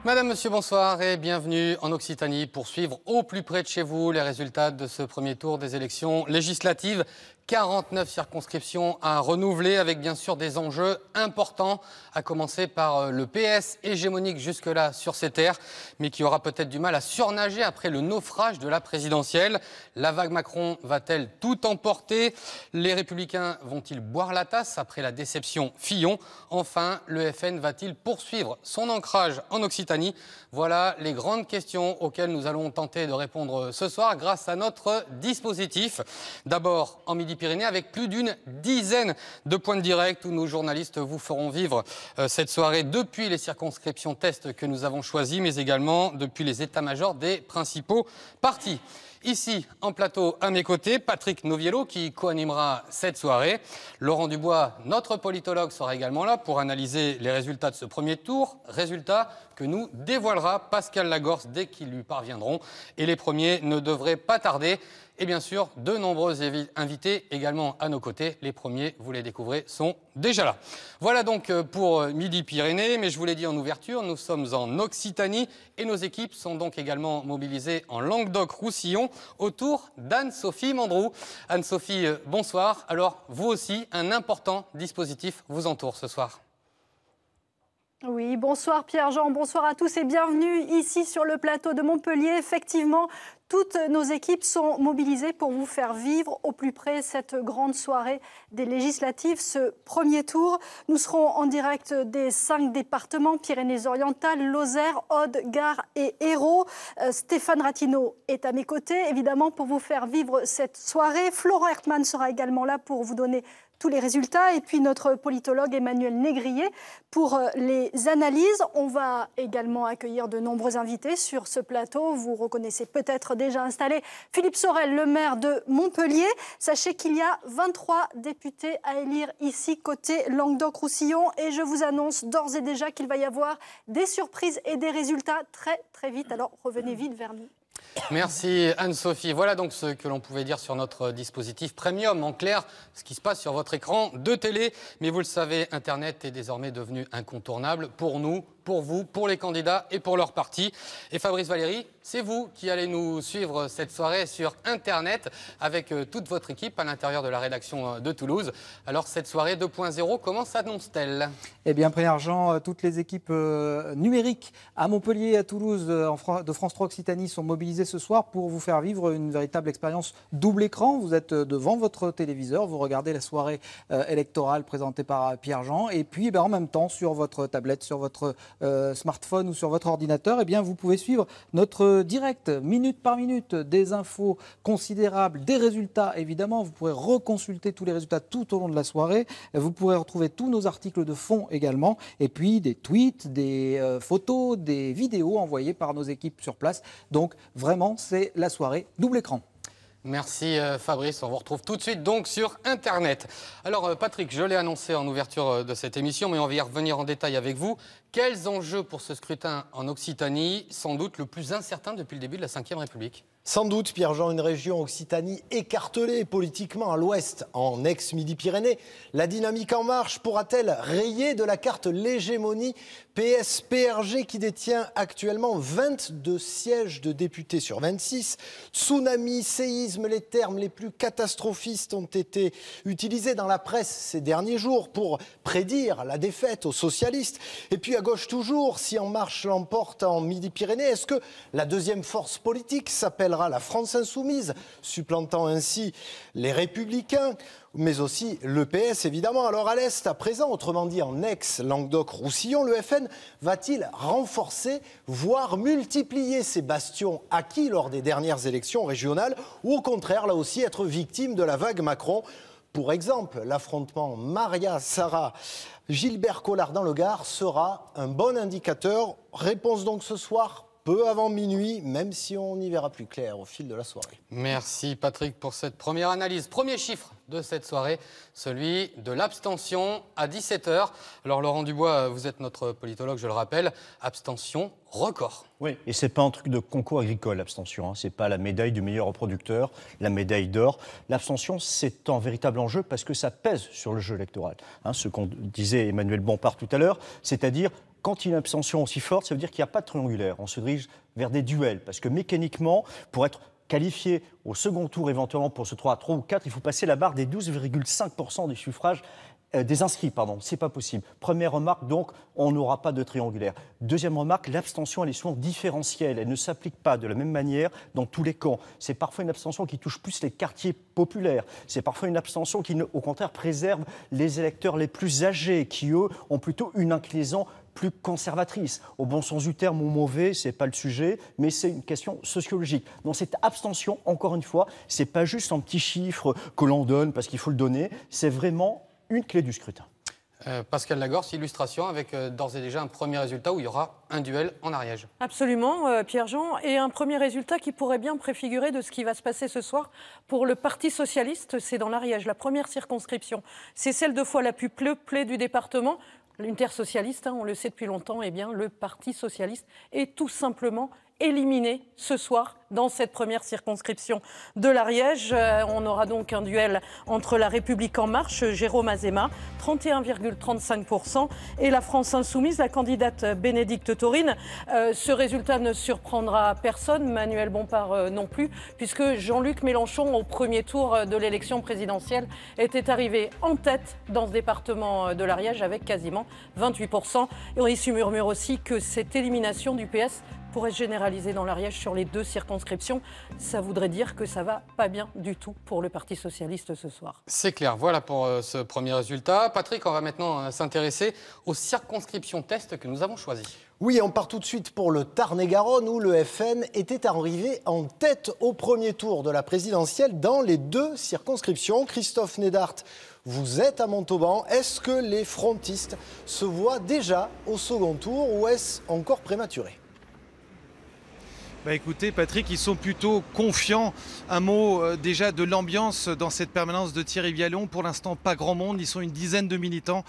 Madame, monsieur, bonsoir et bienvenue en Occitanie pour suivre au plus près de chez vous les résultats de ce premier tour des élections législatives. 49 circonscriptions à renouveler avec bien sûr des enjeux importants, à commencer par le PS hégémonique jusque-là sur ces terres, mais qui aura peut-être du mal à surnager après le naufrage de la présidentielle. La vague Macron va-t-elle tout emporter? Les Républicains vont-ils boire la tasse après la déception Fillon? Enfin, le FN va-t-il poursuivre son ancrage en Occitanie? Voilà les grandes questions auxquelles nous allons tenter de répondre ce soir grâce à notre dispositif. D'abord, en Midi-Pyrénées, avec plus d'une dizaine de points de direct où nos journalistes vous feront vivre cette soirée depuis les circonscriptions test que nous avons choisies, mais également depuis les états-majors des principaux partis. Ici, en plateau, à mes côtés, Patrick Noviello qui co-animera cette soirée. Laurent Dubois, notre politologue, sera également là pour analyser les résultats de ce premier tour. Résultats que nous dévoilera Pascal Lagorce dès qu'ils lui parviendront. Et les premiers ne devraient pas tarder. Et bien sûr, de nombreux invités également à nos côtés. Les premiers, vous les découvrez, sont déjà là. Voilà donc pour Midi-Pyrénées. Mais je vous l'ai dit en ouverture, nous sommes en Occitanie et nos équipes sont donc également mobilisées en Languedoc-Roussillon autour d'Anne-Sophie Mandroux. Anne-Sophie, bonsoir. Alors, vous aussi, un important dispositif vous entoure ce soir. Oui, bonsoir Pierre-Jean, bonsoir à tous et bienvenue ici sur le plateau de Montpellier. Effectivement, toutes nos équipes sont mobilisées pour vous faire vivre au plus près cette grande soirée des législatives, ce premier tour. Nous serons en direct des 5 départements, Pyrénées-Orientales, Lozère, Aude, Gard et Hérault. Stéphane Ratineau est à mes côtés, évidemment, pour vous faire vivre cette soirée. Florent Hertmann sera également là pour vous donner tous les résultats. Et puis notre politologue Emmanuel Négrier pour les analyses. On va également accueillir de nombreux invités sur ce plateau. Vous reconnaissez peut-être déjà installé Philippe Sorel, le maire de Montpellier. Sachez qu'il y a 23 députés à élire ici côté Languedoc-Roussillon. Et je vous annonce d'ores et déjà qu'il va y avoir des surprises et des résultats très vite. Alors revenez vite vers nous. Merci Anne-Sophie. Voilà donc ce que l'on pouvait dire sur notre dispositif Premium. En clair, ce qui se passe sur votre écran de télé. Mais vous le savez, Internet est désormais devenu incontournable pour nous, pour vous, pour les candidats et pour leur parti. Et Fabrice Valéry, c'est vous qui allez nous suivre cette soirée sur Internet avec toute votre équipe à l'intérieur de la rédaction de Toulouse. Alors cette soirée 2.0, comment s'annonce-t-elle? Eh bien, Pierre-Jean, toutes les équipes numériques à Montpellier et à Toulouse de France 3 Occitanie sont mobilisées ce soir pour vous faire vivre une véritable expérience double écran. Vous êtes devant votre téléviseur, vous regardez la soirée électorale présentée par Pierre-Jean et puis en même temps sur votre tablette, sur votre smartphone ou sur votre ordinateur, eh bien, vous pouvez suivre notre direct, minute par minute, des infos considérables, des résultats évidemment. Vous pourrez reconsulter tous les résultats tout au long de la soirée. Vous pourrez retrouver tous nos articles de fond également, et puis des tweets, des photos, des vidéos envoyées par nos équipes sur place. Donc vraiment, c'est la soirée double écran. Merci Fabrice, on vous retrouve tout de suite donc sur Internet. Alors Patrick, je l'ai annoncé en ouverture de cette émission, mais on va y revenir en détail avec vous. Quels enjeux pour ce scrutin en Occitanie, sans doute le plus incertain depuis le début de la Ve République? Sans doute, Pierre-Jean, une région Occitanie écartelée politiquement à l'ouest, en ex-Midi-Pyrénées. La dynamique En Marche pourra-t-elle rayer de la carte l'hégémonie PS-PRG qui détient actuellement 22 sièges de députés sur 26? Tsunami, séisme, les termes les plus catastrophistes ont été utilisés dans la presse ces derniers jours pour prédire la défaite aux socialistes. Et puis à gauche toujours, si En Marche l'emporte en Midi-Pyrénées, est-ce que la deuxième force politique s'appellera la France Insoumise, supplantant ainsi les Républicains, mais aussi le PS évidemment? Alors à l'Est, à présent, autrement dit en ex-Languedoc-Roussillon, le FN va-t-il renforcer, voire multiplier ses bastions acquis lors des dernières élections régionales, ou au contraire, là aussi, être victime de la vague Macron? Pour exemple, l'affrontement Maria-Sarah-Gilbert Collard dans le Gard sera un bon indicateur. Réponse donc ce soir, peu avant minuit, même si on y verra plus clair au fil de la soirée. Merci Patrick pour cette première analyse. Premier chiffre de cette soirée, celui de l'abstention à 17h. Alors Laurent Dubois, vous êtes notre politologue, je le rappelle, abstention record. Oui, et c'est pas un truc de concours agricole, l'abstention, hein. C'est pas la médaille du meilleur reproducteur, la médaille d'or. L'abstention, c'est un véritable enjeu parce que ça pèse sur le jeu électoral. Hein, ce qu'on disait Emmanuel Bompard tout à l'heure, c'est-à-dire Quand il y a une abstention aussi forte, ça veut dire qu'il n'y a pas de triangulaire. On se dirige vers des duels, parce que mécaniquement, pour être qualifié au second tour, éventuellement pour ce 3 à 3 ou 4, il faut passer la barre des 12,5% des suffrages des inscrits, pardon, c'est pas possible. Première remarque, donc, on n'aura pas de triangulaire. Deuxième remarque, l'abstention, elle est souvent différentielle. Elle ne s'applique pas de la même manière dans tous les camps. C'est parfois une abstention qui touche plus les quartiers populaires. C'est parfois une abstention qui, au contraire, préserve les électeurs les plus âgés, qui, eux, ont plutôt une inclinaison plus conservatrice. Au bon sens du terme ou mauvais, c'est pas le sujet, mais c'est une question sociologique. Donc cette abstention, encore une fois, c'est pas juste un petit chiffre que l'on donne parce qu'il faut le donner, c'est vraiment une clé du scrutin. Pascal Lagorce, illustration avec d'ores et déjà un premier résultat où il y aura un duel en Ariège. Absolument, Pierre-Jean, et un premier résultat qui pourrait bien préfigurer de ce qui va se passer ce soir pour le Parti socialiste, c'est dans l'Ariège, la première circonscription. C'est celle de fois la plus peuplée du département. L'intersocialiste, on le sait depuis longtemps, eh bien, le Parti socialiste est tout simplement éliminé ce soir dans cette première circonscription de l'Ariège. On aura donc un duel entre La République En Marche, Jérôme Azéma, 31,35%, et la France Insoumise, la candidate Bénédicte Taurine. Ce résultat ne surprendra personne, Manuel Bompard non plus, puisque Jean-Luc Mélenchon, au premier tour de l'élection présidentielle, était arrivé en tête dans ce département de l'Ariège avec quasiment 28%. Et il se murmure aussi que cette élimination du PS pourrait se généraliser dans l'Ariège sur les deux circonscriptions. Ça voudrait dire que ça va pas bien du tout pour le Parti socialiste ce soir. C'est clair, voilà pour ce premier résultat. Patrick, on va maintenant s'intéresser aux circonscriptions test que nous avons choisies. Oui, on part tout de suite pour le Tarn-et-Garonne où le FN était arrivé en tête au premier tour de la présidentielle dans les deux circonscriptions. Christophe Nédart, vous êtes à Montauban. Est-ce que les frontistes se voient déjà au second tour ou est-ce encore prématuré ? Écoutez Patrick, ils sont plutôt confiants. Un mot déjà de l'ambiance dans cette permanence de Thierry Vialon. Pour l'instant, pas grand monde. Ils sont une dizaine de militants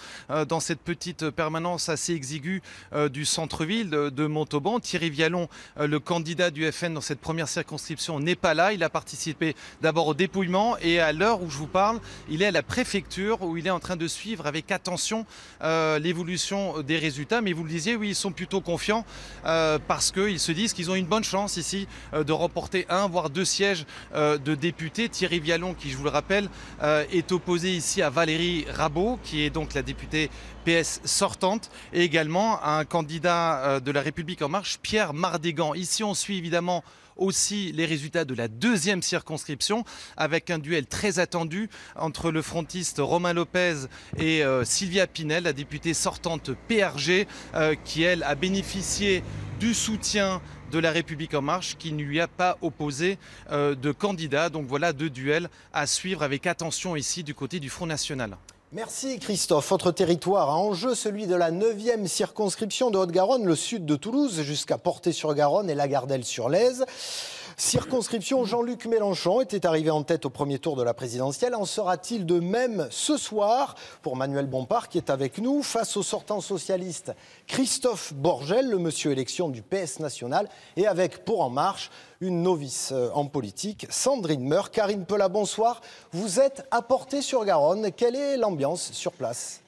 dans cette petite permanence assez exiguë du centre-ville de Montauban. Thierry Vialon, le candidat du FN dans cette première circonscription, n'est pas là. Il a participé d'abord au dépouillement et à l'heure où je vous parle, il est à la préfecture où il est en train de suivre avec attention l'évolution des résultats. Mais vous le disiez, oui, ils sont plutôt confiants parce qu'ils se disent qu'ils ont une bonne chance ici de remporter un voire deux sièges de députés. Thierry Vialon, qui je vous le rappelle est opposé ici à Valérie Rabault, qui est donc la députée PS sortante, et également à un candidat de La République En Marche, Pierre Mardégan. Ici on suit évidemment aussi les résultats de la deuxième circonscription avec un duel très attendu entre le frontiste Romain Lopez et Sylvia Pinel, la députée sortante PRG, qui elle a bénéficié du soutien de La République En Marche, qui ne lui a pas opposé de candidat. Donc voilà deux duels à suivre avec attention ici du côté du Front National. Merci Christophe. Autre territoire à enjeu, celui de la 9e circonscription de Haute-Garonne, le sud de Toulouse, jusqu'à Portet-sur-Garonne et Lagardelle-sur-Lèze. Circonscription, Jean-Luc Mélenchon était arrivé en tête au premier tour de la présidentielle. En sera-t-il de même ce soir pour Manuel Bompard qui est avec nous face au sortant socialiste Christophe Borgel, le monsieur élection du PS national, et avec pour En Marche une novice en politique, Sandrine Meur. Karine Pelat, bonsoir. Vous êtes à Portet-sur-Garonne. Quelle est l'ambiance sur place ?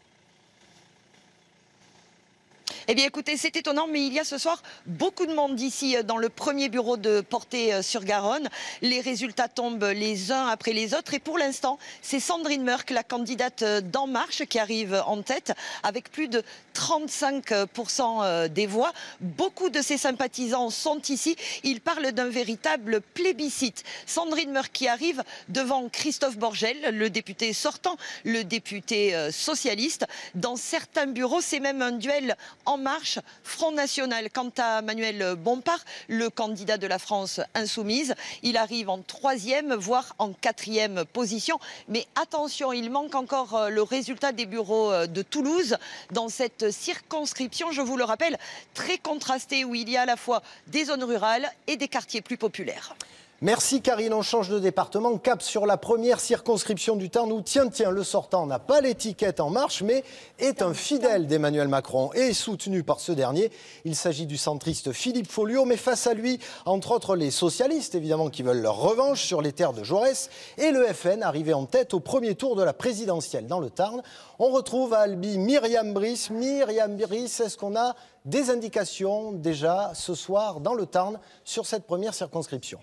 Eh bien écoutez, c'est étonnant, mais il y a ce soir beaucoup de monde ici dans le premier bureau de Portet-sur-Garonne. Les résultats tombent les uns après les autres et pour l'instant, c'est Sandrine Meurck, la candidate d'En Marche, qui arrive en tête avec plus de 35% des voix. Beaucoup de ses sympathisants sont ici. Ils parlent d'un véritable plébiscite. Sandrine Meurck qui arrive devant Christophe Borgel, le député sortant, le député socialiste. Dans certains bureaux, c'est même un duel En Marche, Front National. Quant à Manuel Bompard, le candidat de la France Insoumise, il arrive en 3e, voire en 4e position. Mais attention, il manque encore le résultat des bureaux de Toulouse dans cette circonscription, je vous le rappelle, très contrastée, où il y a à la fois des zones rurales et des quartiers plus populaires. Merci Karine, on change de département, cap sur la première circonscription du Tarn où, tiens, le sortant n'a pas l'étiquette En Marche, mais est un fidèle d'Emmanuel Macron et soutenu par ce dernier. Il s'agit du centriste Philippe Folliot, mais face à lui, entre autres les socialistes, évidemment, qui veulent leur revanche sur les terres de Jaurès, et le FN, arrivé en tête au premier tour de la présidentielle dans le Tarn. On retrouve à Albi Myriam Brice. Myriam Brice, est-ce qu'on a des indications déjà ce soir dans le Tarn sur cette première circonscription ?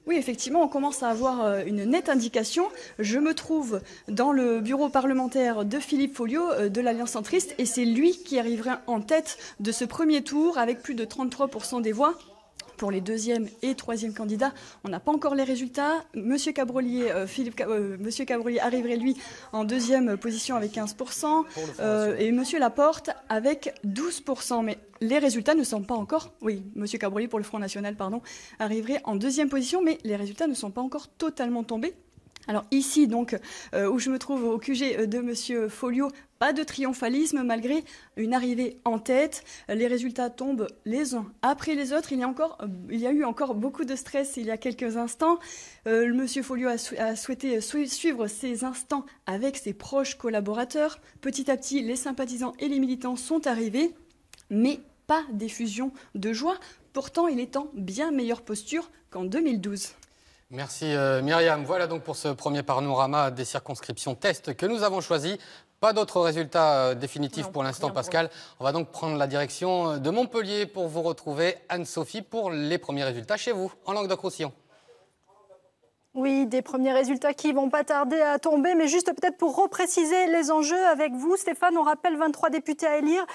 Oui, effectivement, on commence à avoir une nette indication. Je me trouve dans le bureau parlementaire de Philippe Folliot de l'Alliance centriste et c'est lui qui arriverait en tête de ce premier tour avec plus de 33% des voix. Pour les deuxième et troisième candidats, on n'a pas encore les résultats. Monsieur Cabrolier arriverait lui en deuxième position avec 15% et Monsieur Laporte avec 12%. Mais les résultats ne sont pas encore... Oui, Monsieur Cabrolier pour le Front National, arriverait en deuxième position, mais les résultats ne sont pas encore totalement tombés. Alors ici, donc, où je me trouve au QG de Monsieur Folliot, pas de triomphalisme malgré une arrivée en tête. Les résultats tombent les uns après les autres. Il y a eu encore beaucoup de stress il y a quelques instants. Monsieur Folliot a souhaité suivre ces instants avec ses proches collaborateurs. Petit à petit, les sympathisants et les militants sont arrivés, mais pas d'effusion de joie. Pourtant, il est en bien meilleure posture qu'en 2012. Merci Myriam. Voilà donc pour ce premier panorama des circonscriptions test que nous avons choisies. Pas d'autres résultats définitifs pour l'instant, Pascal. On va donc prendre la direction de Montpellier pour vous retrouver, Anne-Sophie, pour les premiers résultats chez vous, en Languedoc-Roussillon. Oui, des premiers résultats qui ne vont pas tarder à tomber, mais juste peut-être pour repréciser les enjeux avec vous, Stéphane, on rappelle 23 députés à élire.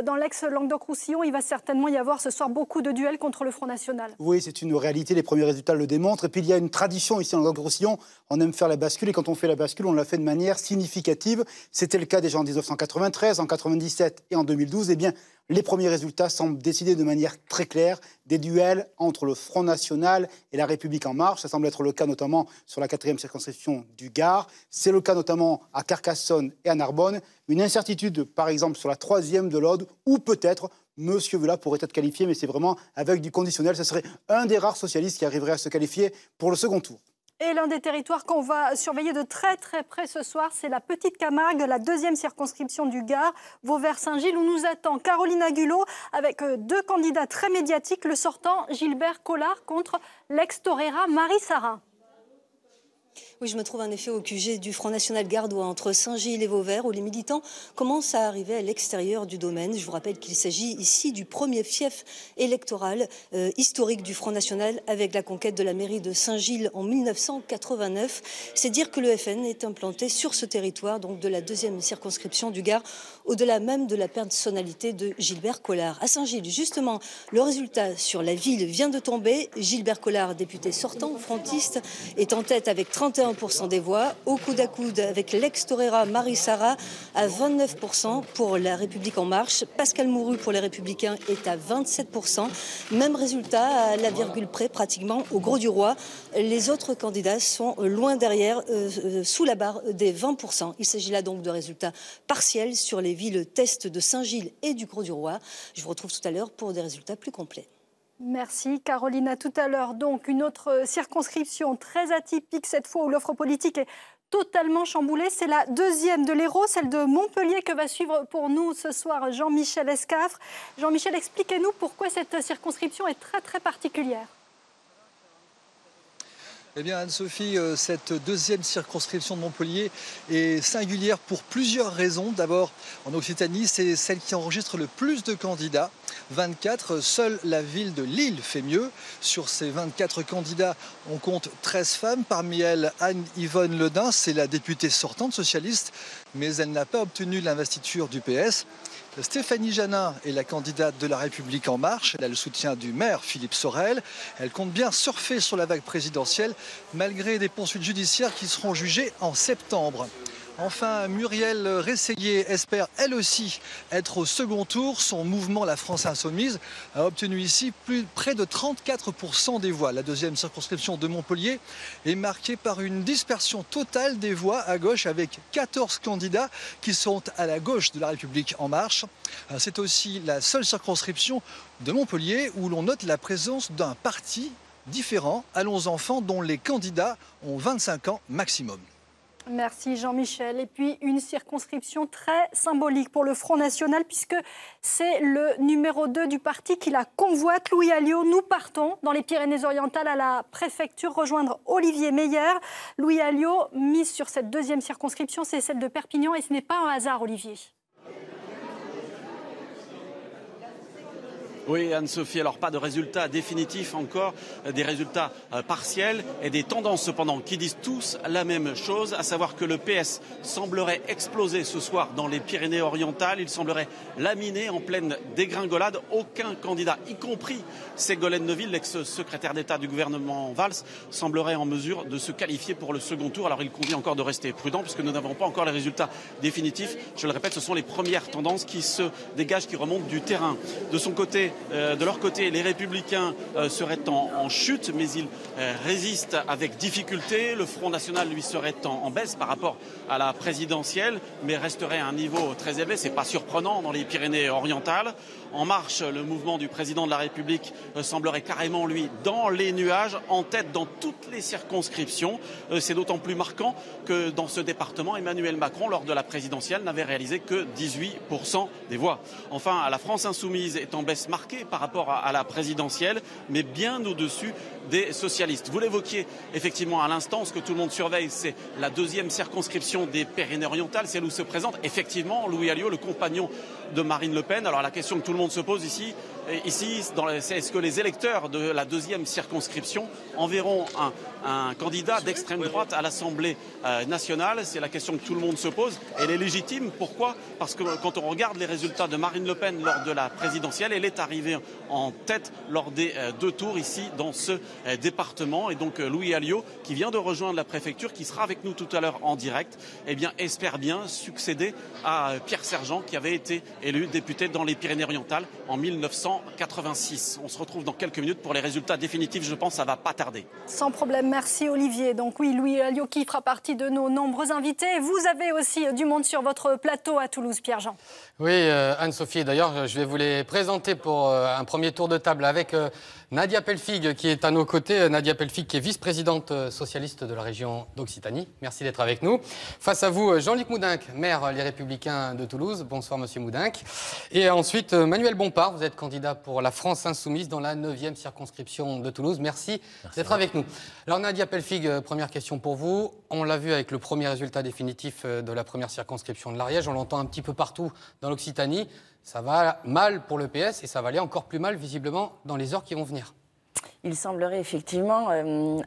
Dans l'ex-Languedoc-Roussillon, il va certainement y avoir ce soir beaucoup de duels contre le Front National. Oui, c'est une réalité, les premiers résultats le démontrent. Et puis il y a une tradition ici en Languedoc-Roussillon, on aime faire la bascule, et quand on fait la bascule, on la fait de manière significative. C'était le cas déjà en 1993, en 1997 et en 2012. Eh bien, les premiers résultats semblent décider de manière très claire des duels entre le Front National et la République En Marche. Ça semble être le cas notamment sur la 4e circonscription du Gard. C'est le cas notamment à Carcassonne et à Narbonne. Une incertitude, par exemple, sur la 3e de l'Aude, où peut-être M. Vela pourrait être qualifié, mais c'est vraiment avec du conditionnel. Ce serait un des rares socialistes qui arriverait à se qualifier pour le second tour. Et l'un des territoires qu'on va surveiller de très très près ce soir, c'est la Petite Camargue, la 2e circonscription du Gard, Vauvert-Saint-Gilles, où nous attend Caroline Agulot avec deux candidats très médiatiques, le sortant Gilbert Collard contre l'ex-torera Marie Sarrin. Oui, je me trouve en effet au QG du Front National gardois entre Saint-Gilles et Vauvert, où les militants commencent à arriver à l'extérieur du domaine. Je vous rappelle qu'il s'agit ici du premier fief électoral historique du Front National avec la conquête de la mairie de Saint-Gilles en 1989. C'est dire que le FN est implanté sur ce territoire, donc de la 2e circonscription du Gard, au-delà même de la personnalité de Gilbert Collard. À Saint-Gilles, justement, le résultat sur la ville vient de tomber. Gilbert Collard, député sortant, frontiste, est en tête avec 31% des voix, au coude à coude avec l'ex-torera Marie Sarrin à 29% pour la République En Marche. Pascal Mourou pour les Républicains est à 27%. Même résultat à la virgule près pratiquement au Gros du Roi. Les autres candidats sont loin derrière, sous la barre des 20%. Il s'agit là donc de résultats partiels sur les villes test de Saint-Gilles et du Gros du Roi. Je vous retrouve tout à l'heure pour des résultats plus complets. Merci Caroline. À tout à l'heure. Donc une autre circonscription très atypique cette fois où l'offre politique est totalement chamboulée. C'est la 2e de l'Hérault, celle de Montpellier que va suivre pour nous ce soir Jean-Michel Escafre. Jean-Michel, expliquez-nous pourquoi cette circonscription est très très particulière. Eh bien Anne-Sophie, cette 2e circonscription de Montpellier est singulière pour plusieurs raisons. D'abord, en Occitanie, c'est celle qui enregistre le plus de candidats. 24, seule la ville de Lille fait mieux. Sur ces 24 candidats, on compte 13 femmes. Parmi elles, Anne-Yvonne Ledin, c'est la députée sortante socialiste, mais elle n'a pas obtenu l'investiture du PS. Stéphanie Janin est la candidate de la République En Marche. Elle a le soutien du maire Philippe Sorel. Elle compte bien surfer sur la vague présidentielle malgré des poursuites judiciaires qui seront jugées en septembre. Enfin, Muriel Rességuier espère elle aussi être au second tour. Son mouvement La France Insoumise a obtenu ici près de 34% des voix. La deuxième circonscription de Montpellier est marquée par une dispersion totale des voix à gauche avec 14 candidats qui sont à la gauche de La République En Marche. C'est aussi la seule circonscription de Montpellier où l'on note la présence d'un parti différent, Allons Enfants, dont les candidats ont 25 ans maximum. Merci Jean-Michel. Et puis une circonscription très symbolique pour le Front National puisque c'est le numéro 2 du parti qui la convoite, Louis Alliot. Nous partons dans les Pyrénées-Orientales à la préfecture rejoindre Olivier Meyer. Louis Alliot mise sur cette deuxième circonscription, c'est celle de Perpignan et ce n'est pas un hasard, Olivier. Oui, Anne-Sophie, alors pas de résultats définitifs encore, des résultats partiels et des tendances cependant qui disent tous la même chose, à savoir que le PS semblerait exploser ce soir dans les Pyrénées-Orientales, il semblerait laminer en pleine dégringolade. Aucun candidat, y compris Ségolène Neuville, l'ex-secrétaire d'État du gouvernement Valls, semblerait en mesure de se qualifier pour le second tour. Alors il convient encore de rester prudent puisque nous n'avons pas encore les résultats définitifs. Je le répète, ce sont les premières tendances qui se dégagent, qui remontent du terrain. De leur côté, les Républicains seraient en chute, mais ils résistent avec difficulté. Le Front National, lui, serait en baisse par rapport à la présidentielle, mais resterait à un niveau très élevé. C'est pas surprenant dans les Pyrénées-Orientales. En Marche, le mouvement du président de la République semblerait carrément, lui, dans les nuages, en tête dans toutes les circonscriptions. C'est d'autant plus marquant que dans ce département, Emmanuel Macron, lors de la présidentielle, n'avait réalisé que 18% des voix. Enfin, la France Insoumise est en baisse marquée par rapport à la présidentielle, mais bien au-dessus des socialistes. Vous l'évoquiez effectivement à l'instant, ce que tout le monde surveille, c'est la deuxième circonscription des Pyrénées-Orientales, celle où se présente effectivement Louis Alliot, le compagnon de Marine Le Pen. Alors la question que tout le monde se pose ici c'est est-ce que les électeurs de la deuxième circonscription enverront un candidat d'extrême droite à l'Assemblée nationale? C'est la question que tout le monde se pose. Elle est légitime. Pourquoi? Parce que quand on regarde les résultats de Marine Le Pen lors de la présidentielle, elle est arrivée en tête lors des deux tours ici dans ce département. Et donc Louis Alliot, qui vient de rejoindre la préfecture, qui sera avec nous tout à l'heure en direct, eh bien, espère bien succéder à Pierre Sergent, qui avait été élu député dans les Pyrénées-Orientales en 1986. On se retrouve dans quelques minutes pour les résultats définitifs. Je pense que ça ne va pas tarder. Sans problème, merci Olivier. Donc oui, Louis Alliot qui fera partie de nos nombreux invités. Vous avez aussi du monde sur votre plateau à Toulouse, Pierre-Jean. Oui, Anne-Sophie, d'ailleurs, je vais vous les présenter pour un premier tour de table avec Nadia Pelfig qui est à nos côtés. Nadia Pelfig qui est vice-présidente socialiste de la région d'Occitanie. Merci d'être avec nous. Face à vous, Jean-Luc Moudenc, maire Les Républicains de Toulouse. Bonsoir, monsieur Moudenc. Et ensuite, Manuel Bompard, vous êtes candidat pour la France Insoumise dans la 9e circonscription de Toulouse. Merci d'être avec nous. Alors, Nadia Pelfig, première question pour vous. On l'a vu avec le premier résultat définitif de la première circonscription de l'Ariège. On l'entend un petit peu partout dans l'Occitanie. Ça va mal pour le PS et ça va aller encore plus mal, visiblement, dans les heures qui vont venir. Il semblerait effectivement,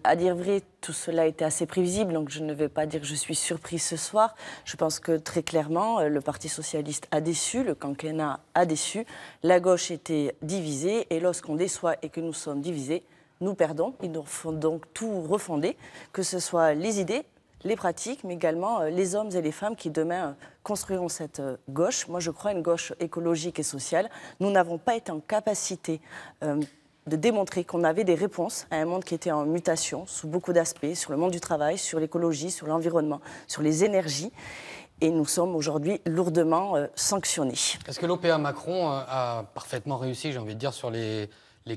à dire vrai, tout cela était assez prévisible, donc je ne vais pas dire que je suis surprise ce soir. Je pense que très clairement, le Parti socialiste a déçu, le quinquennat a déçu, la gauche était divisée, et lorsqu'on déçoit et que nous sommes divisés, nous perdons. Il nous faut donc tout refonder, que ce soit les idées, les pratiques, mais également les hommes et les femmes qui demain construiront cette gauche. Moi, je crois à une gauche écologique et sociale. Nous n'avons pas été en capacité de démontrer qu'on avait des réponses à un monde qui était en mutation sous beaucoup d'aspects, sur le monde du travail, sur l'écologie, sur l'environnement, sur les énergies. Et nous sommes aujourd'hui lourdement sanctionnés. Est-ce que l'OPA Macron a parfaitement réussi, j'ai envie de dire, sur les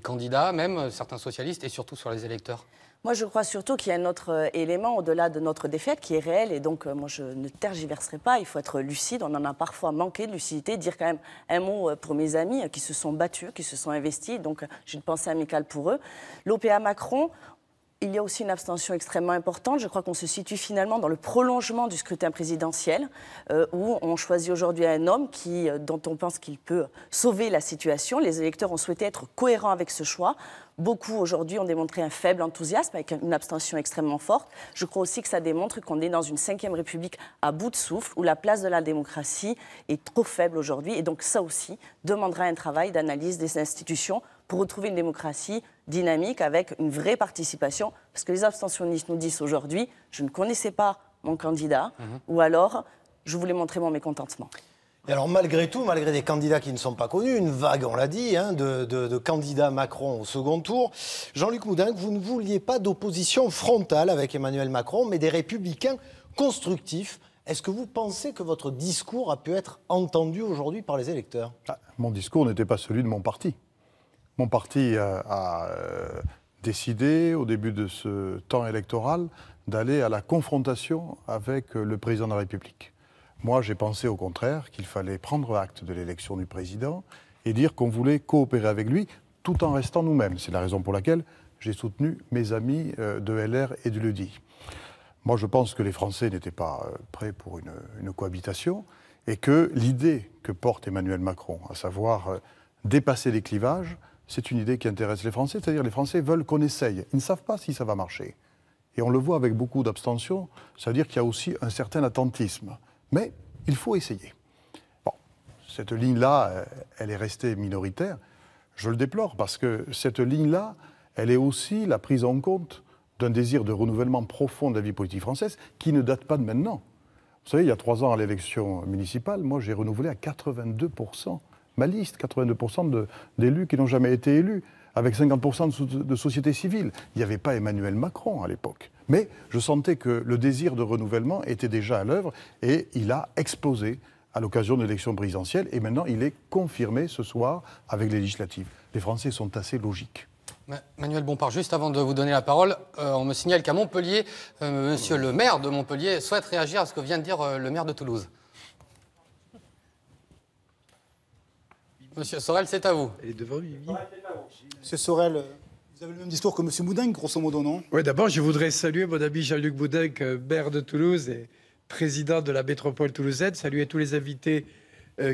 candidats, même certains socialistes, et surtout sur les électeurs? Moi, je crois surtout qu'il y a un autre élément au-delà de notre défaite qui est réel. Et donc, moi, je ne tergiverserai pas. Il faut être lucide. On en a parfois manqué de lucidité. Dire quand même un mot pour mes amis qui se sont battus, qui se sont investis. Donc, j'ai une pensée amicale pour eux. L'OPA Macron, il y a aussi une abstention extrêmement importante. Je crois qu'on se situe finalement dans le prolongement du scrutin présidentiel, où on choisit aujourd'hui un homme dont on pense qu'il peut sauver la situation. Les électeurs ont souhaité être cohérents avec ce choix. Beaucoup aujourd'hui ont démontré un faible enthousiasme avec une abstention extrêmement forte. Je crois aussi que ça démontre qu'on est dans une 5e République à bout de souffle, où la place de la démocratie est trop faible aujourd'hui. Et donc ça aussi demandera un travail d'analyse des institutions pour retrouver une démocratie dynamique avec une vraie participation. Parce que les abstentionnistes nous disent aujourd'hui, je ne connaissais pas mon candidat, ou alors je voulais montrer mon mécontentement. Et alors malgré tout, malgré des candidats qui ne sont pas connus, une vague, on l'a dit, de candidats Macron au second tour, Jean-Luc Moudenc, vous ne vouliez pas d'opposition frontale avec Emmanuel Macron, mais des républicains constructifs. Est-ce que vous pensez que votre discours a pu être entendu aujourd'hui par les électeurs ? Mon discours n'était pas celui de mon parti. Mon parti a décidé, au début de ce temps électoral, d'aller à la confrontation avec le président de la République. Moi, j'ai pensé au contraire qu'il fallait prendre acte de l'élection du président et dire qu'on voulait coopérer avec lui tout en restant nous-mêmes. C'est la raison pour laquelle j'ai soutenu mes amis de LR et du LUDI. Moi, je pense que les Français n'étaient pas prêts pour une cohabitation et que l'idée que porte Emmanuel Macron, à savoir dépasser les clivages, c'est une idée qui intéresse les Français. C'est-à-dire les Français veulent qu'on essaye. Ils ne savent pas si ça va marcher. Et on le voit avec beaucoup d'abstention. Ça veut dire qu'il y a aussi un certain attentisme. Mais il faut essayer. Bon, cette ligne-là, elle est restée minoritaire. Je le déplore parce que cette ligne-là, elle est aussi la prise en compte d'un désir de renouvellement profond de la vie politique française qui ne date pas de maintenant. Vous savez, il y a 3 ans à l'élection municipale, moi j'ai renouvelé à 82% ma liste, 82% d'élus qui n'ont jamais été élus, avec 50% de société civile. Il n'y avait pas Emmanuel Macron à l'époque. Mais je sentais que le désir de renouvellement était déjà à l'œuvre et il a explosé à l'occasion de l'élection présidentielle. Et maintenant, il est confirmé ce soir avec les législatives. Les Français sont assez logiques. Manuel Bompard, juste avant de vous donner la parole, on me signale qu'à Montpellier, monsieur le maire de Montpellier souhaite réagir à ce que vient de dire le maire de Toulouse. Monsieur Sorel, c'est à vous. Elle est devant lui. Monsieur Sorel, vous avez le même discours que monsieur Moudenc, grosso modo, non? Oui, d'abord, je voudrais saluer mon ami Jean-Luc Moudenc, maire de Toulouse et président de la métropole toulousaine. Saluer tous les invités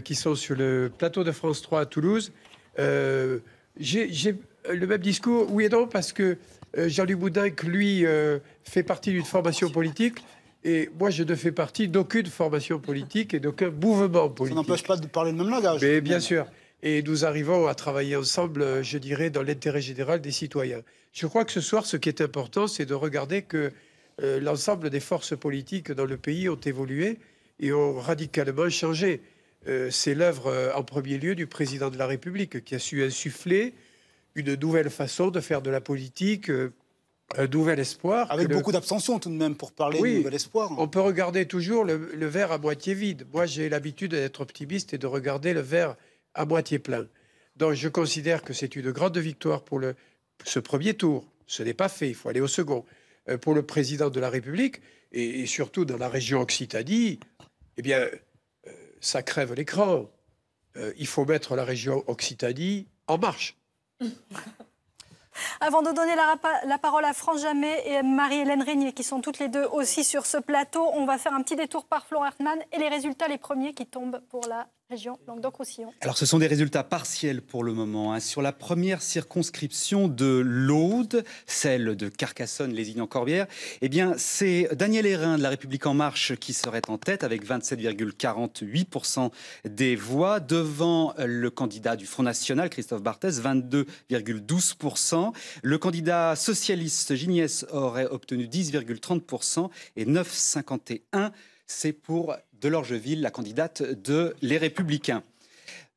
qui sont sur le plateau de France 3 à Toulouse. J'ai le même discours, oui et non, parce que Jean-Luc Moudenc, lui, fait partie d'une formation politique. Et moi, je ne fais partie d'aucune formation politique et d'aucun mouvement politique. Ça n'empêche pas de parler le même langage. Mais bien sûr. Et nous arrivons à travailler ensemble, je dirais, dans l'intérêt général des citoyens. Je crois que ce soir, ce qui est important, c'est de regarder que l'ensemble des forces politiques dans le pays ont évolué et ont radicalement changé. C'est l'œuvre, en premier lieu, du président de la République qui a su insuffler une nouvelle façon de faire de la politique, un nouvel espoir. Avec beaucoup d'abstention tout de même pour parler de nouvel espoir. On peut regarder toujours le verre à moitié vide. Moi, j'ai l'habitude d'être optimiste et de regarder le verre à moitié plein. Donc, je considère que c'est une grande victoire pour ce premier tour. Ce n'est pas fait, il faut aller au second. Pour le président de la République, et surtout dans la région Occitanie, eh bien, ça crève l'écran. Il faut mettre la région Occitanie en marche. Avant de donner la parole à France Jamais et Marie-Hélène Régnier, qui sont toutes les deux aussi sur ce plateau, on va faire un petit détour par Florent Hertmann et les résultats, les premiers qui tombent pour la région Languedoc-Roussillon. Alors, ce sont des résultats partiels pour le moment. Sur la première circonscription de l'Aude, celle de Carcassonne-Lézignan-Corbière, eh bien, c'est Daniel Hérin de La République En Marche qui serait en tête avec 27,48% des voix, devant le candidat du Front National, Christophe Barthès, 22,12%. Le candidat socialiste Giniès aurait obtenu 10,30% et 9,51%. C'est pour Delorgeville, la candidate de Les Républicains.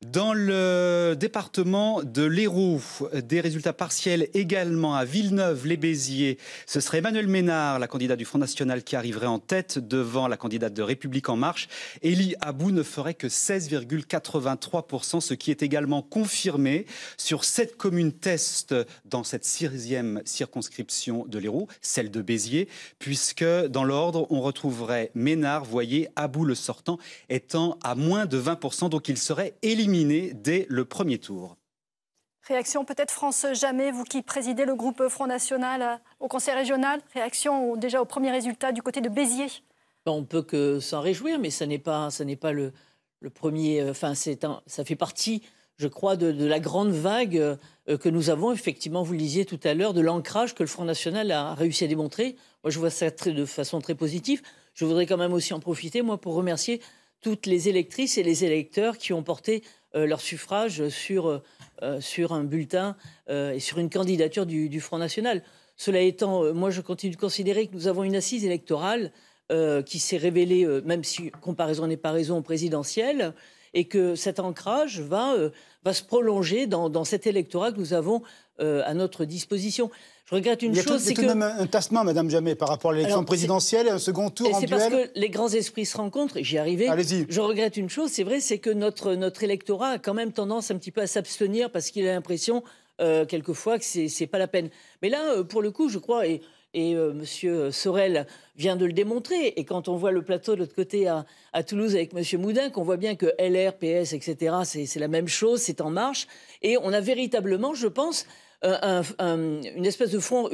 Dans le département de l'Hérault, des résultats partiels également à Villeneuve-les-Béziers. Ce serait Emmanuel Ménard, la candidate du Front National, qui arriverait en tête devant la candidate de République En Marche. Élie Abou ne ferait que 16,83%, ce qui est également confirmé sur 7 communes test dans cette 6e circonscription de l'Hérault, celle de Béziers, puisque dans l'ordre, on retrouverait Ménard, voyez, Abou le sortant, étant à moins de 20%, donc il serait éliminé dès le premier tour. Réaction peut-être France Jamais, vous qui présidez le groupe Front National au Conseil régional. Réaction déjà au premier résultat du côté de Béziers. On peut que s'en réjouir, mais ça n'est pas le premier. Enfin, ça fait partie, je crois, de la grande vague que nous avons. Effectivement, vous le disiez tout à l'heure, de l'ancrage que le Front National a réussi à démontrer. Moi, je vois ça de façon très positive. Je voudrais quand même aussi en profiter, moi, pour remercier toutes les électrices et les électeurs qui ont porté leur suffrage sur un bulletin et sur une candidature du Front National. Cela étant, moi je continue de considérer que nous avons une assise électorale qui s'est révélé, même si comparaison n'est pas raison, présidentielle, et que cet ancrage va se prolonger dans cet électorat que nous avons à notre disposition. Je regrette une chose, c'est que... Il y a tout de même un tassement, Madame Jamet, par rapport à l'élection présidentielle et un second tour en duel. C'est parce que les grands esprits se rencontrent, et j'y arrivais. Allez-y. Je regrette une chose, c'est vrai, c'est que notre électorat a quand même tendance un petit peu à s'abstenir parce qu'il a l'impression, quelquefois, que c'est pas la peine. Mais là, pour le coup, je crois, et Monsieur Sorel vient de le démontrer, et quand on voit le plateau de l'autre côté à Toulouse avec Monsieur Moudin, qu'on voit bien que LR, PS, etc., c'est la même chose, c'est en marche, et on a véritablement, je pense, une espèce de front.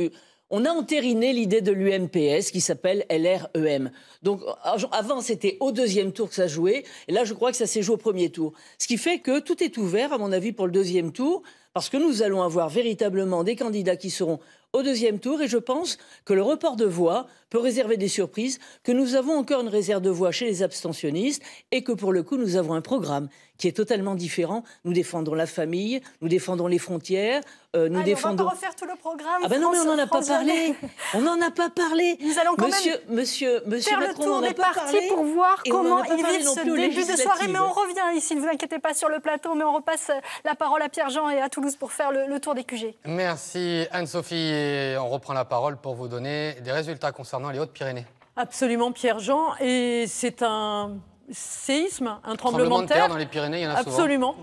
On a entériné l'idée de l'UMPS qui s'appelle LREM. Donc avant, c'était au deuxième tour que ça jouait. Et là, je crois que ça s'est joué au premier tour. Ce qui fait que tout est ouvert, à mon avis, pour le deuxième tour, parce que nous allons avoir véritablement des candidats qui seront au deuxième tour. Et je pense que le report de voix peut réserver des surprises, que nous avons encore une réserve de voix chez les abstentionnistes et que pour le coup, nous avons un programme qui est totalement différent. Nous défendons la famille, nous défendons les frontières, nous défendons... On va pas refaire tout le programme. Ah ben non, mais on n'en a pas parlé. On n'en a pas parlé. Nous allons quand même Monsieur faire le Macron, tour des partis pour voir comment ils vivent ce début de soirée. Mais on revient ici, ne vous inquiétez pas sur le plateau, mais on repasse la parole à Pierre-Jean et à Toulouse pour faire le tour des QG. Merci Anne-Sophie. Et on reprend la parole pour vous donner des résultats concernant les Hautes-Pyrénées. Absolument, Pierre-Jean. Et c'est un séisme, un tremblement de terre dans les Pyrénées, il y en a absolument.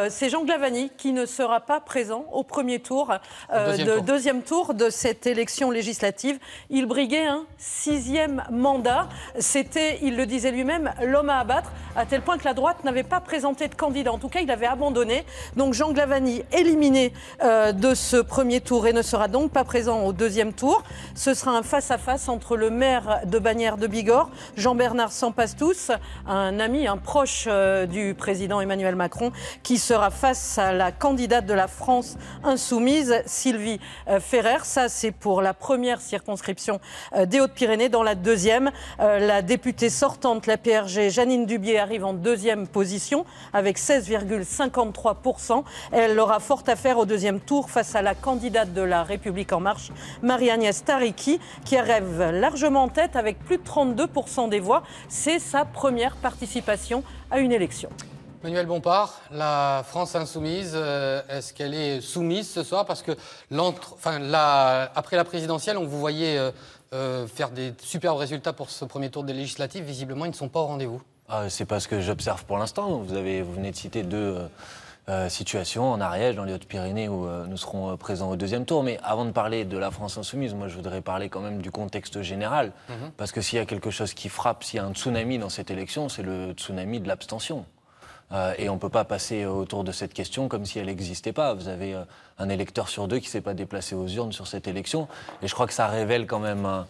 C'est Jean Glavany qui ne sera pas présent au premier tour, deuxième tour de cette élection législative. Il briguait un 6e mandat. C'était, il le disait lui-même, l'homme à abattre, à tel point que la droite n'avait pas présenté de candidat. En tout cas, il avait abandonné. Donc Jean Glavany éliminé de ce premier tour et ne sera donc pas présent au deuxième tour. Ce sera un face-à-face entre le maire de Bagnères de Bigorre, Jean-Bernard Sempastous, un ami, un proche du président Emmanuel Macron, qui sera face à la candidate de la France insoumise, Sylvie Ferrer. Ça, c'est pour la première circonscription des Hautes-Pyrénées. Dans la deuxième, la députée sortante, la PRG, Jeannine Dubié, arrive en deuxième position avec 16,53%. Elle aura fort à faire au deuxième tour face à la candidate de la République En Marche, Marie-Agnès Tariki, qui arrive largement en tête avec plus de 32% des voix. C'est sa première participation à une élection. Manuel Bompard, la France insoumise, est-ce qu'elle est soumise ce soir? Parce que après la présidentielle, on vous voyait faire des superbes résultats pour ce premier tour des législatives. Visiblement, ils ne sont pas au rendez-vous. C'est pas ce que j'observe pour l'instant. Vous venez de citer deux situations en Ariège, dans les Hautes-Pyrénées, où nous serons présents au deuxième tour. Mais avant de parler de la France insoumise, moi je voudrais parler quand même du contexte général. Parce que s'il y a quelque chose qui frappe, s'il y a un tsunami dans cette élection, c'est le tsunami de l'abstention. Et on ne peut pas passer autour de cette question comme si elle n'existait pas. Vous avez un électeur sur deux qui ne s'est pas déplacé aux urnes sur cette élection. Et je crois que ça révèle quand même